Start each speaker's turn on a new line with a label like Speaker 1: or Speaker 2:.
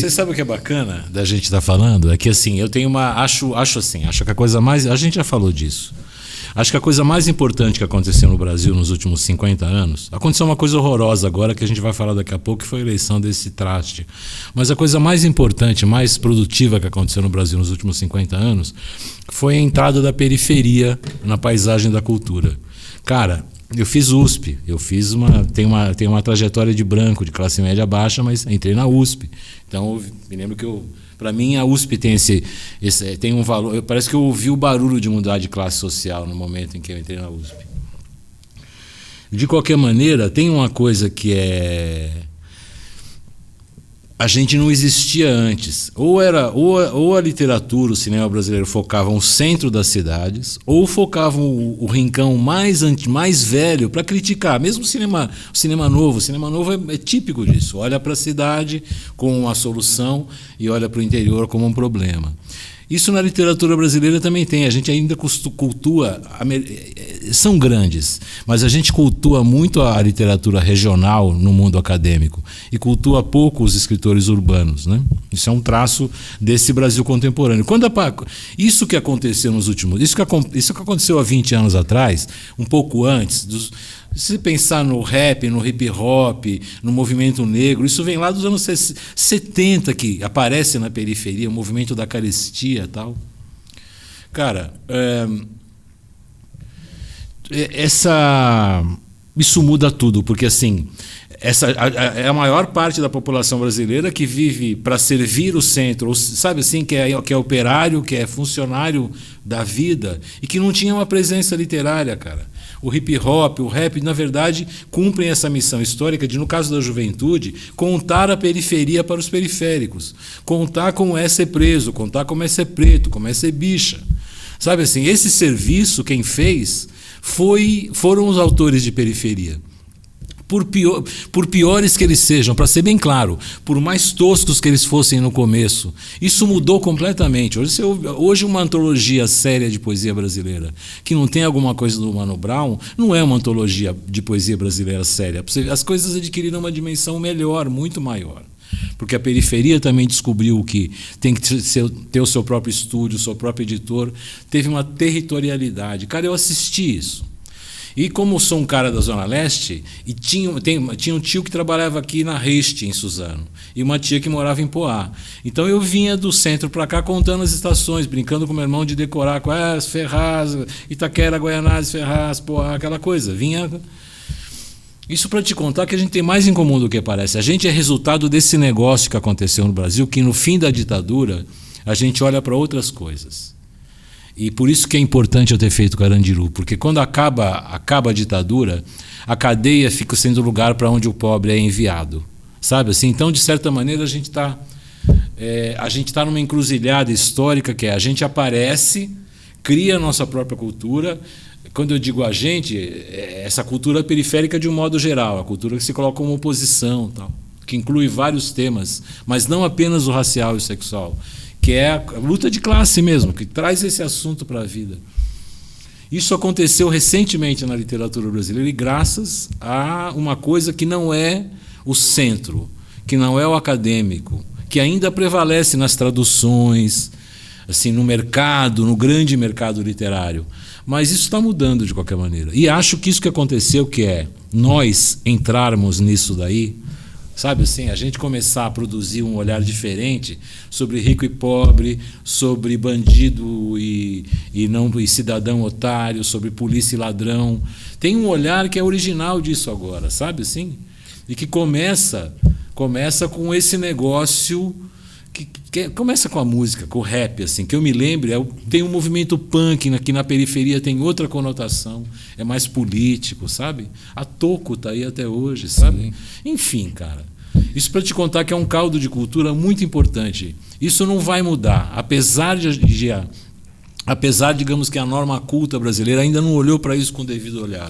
Speaker 1: Você sabe o que é bacana da gente estar falando? É que assim, eu tenho uma. Acho que a coisa mais. A gente já falou disso. Acho que a coisa mais importante que aconteceu no Brasil nos últimos 50 anos. Aconteceu uma coisa horrorosa agora que a gente vai falar daqui a pouco, que foi a eleição desse traste. Mas a coisa mais importante, mais produtiva que aconteceu no Brasil nos últimos 50 anos foi a entrada da periferia na paisagem da cultura. Cara. Eu fiz USP, tenho uma trajetória de branco, de classe média baixa, mas entrei na USP. Então, me lembro que para mim a USP tem um valor. Parece que eu ouvi o barulho de mudar de classe social no momento em que eu entrei na USP. De qualquer maneira, tem uma coisa que a gente não existia antes. Ou a literatura, o cinema brasileiro focavam o centro das cidades, ou focavam o rincão mais velho para criticar. Mesmo o cinema novo é típico disso. Olha para a cidade como uma solução e olha para o interior como um problema. Isso na literatura brasileira também tem. A gente ainda cultua, são grandes, mas a gente cultua muito a literatura regional no mundo acadêmico e cultua pouco os escritores urbanos, né? Isso é um traço desse Brasil contemporâneo. Isso que aconteceu nos últimos... Isso que aconteceu há 20 anos atrás, um pouco antes... Se pensar no rap, no hip hop, no movimento negro, isso vem lá dos anos 70, que aparece na periferia, o movimento da carestia e tal. Cara, isso muda tudo, porque assim, é a maior parte da população brasileira que vive para servir o centro, sabe assim, que é operário, que é funcionário da vida e que não tinha uma presença literária, cara. O hip hop, o rap, na verdade, cumprem essa missão histórica de, no caso da juventude, contar a periferia para os periféricos, contar como é ser preso, contar como é ser preto, como é ser bicha. Sabe assim, esse serviço, quem fez, foram os autores de periferia. Por piores que eles sejam, para ser bem claro, por mais toscos que eles fossem no começo, isso mudou completamente. Hoje uma antologia séria de poesia brasileira, que não tem alguma coisa do Mano Brown, não é uma antologia de poesia brasileira séria. As coisas adquiriram uma dimensão melhor, muito maior. Porque a periferia também descobriu que tem que ter o seu próprio estúdio, o seu próprio editor, teve uma territorialidade. Cara, eu assisti isso. E como sou um cara da Zona Leste, e tinha um tio que trabalhava aqui na Reste, em Suzano, e uma tia que morava em Poá. Então eu vinha do centro para cá contando as estações, brincando com meu irmão de decorar com as Ferraz, Itaquera, Guaianazes, Ferraz, Poá, aquela coisa. Isso para te contar que a gente tem mais em comum do que parece. A gente é resultado desse negócio que aconteceu no Brasil, que no fim da ditadura a gente olha para outras coisas. E por isso que é importante eu ter feito Carandiru, porque quando acaba a ditadura, a cadeia fica sendo o lugar para onde o pobre é enviado. Sabe assim? Então, de certa maneira, a gente tá numa encruzilhada histórica que a gente aparece, cria a nossa própria cultura. Quando eu digo a gente, essa cultura periférica de um modo geral, a cultura que se coloca como oposição, tal, que inclui vários temas, mas não apenas o racial e o sexual, que é a luta de classe mesmo, que traz esse assunto para a vida. Isso aconteceu recentemente na literatura brasileira e graças a uma coisa que não é o centro, que não é o acadêmico, que ainda prevalece nas traduções, assim, no mercado, no grande mercado literário. Mas isso está mudando de qualquer maneira. E acho que isso que aconteceu, que é nós entrarmos nisso daí, sabe assim, a gente começar a produzir um olhar diferente sobre rico e pobre, sobre bandido e cidadão otário, sobre polícia e ladrão. Tem um olhar que é original disso agora, sabe assim? E que começa com esse negócio que começa com a música, com o rap, assim, que eu me lembro, tem um movimento punk que na periferia tem outra conotação, é mais político, sabe? A Toco está aí até hoje, sabe? Sim. Enfim, cara, isso para te contar que é um caldo de cultura muito importante. Isso não vai mudar, apesar, digamos que a norma culta brasileira ainda não olhou para isso com o devido olhar.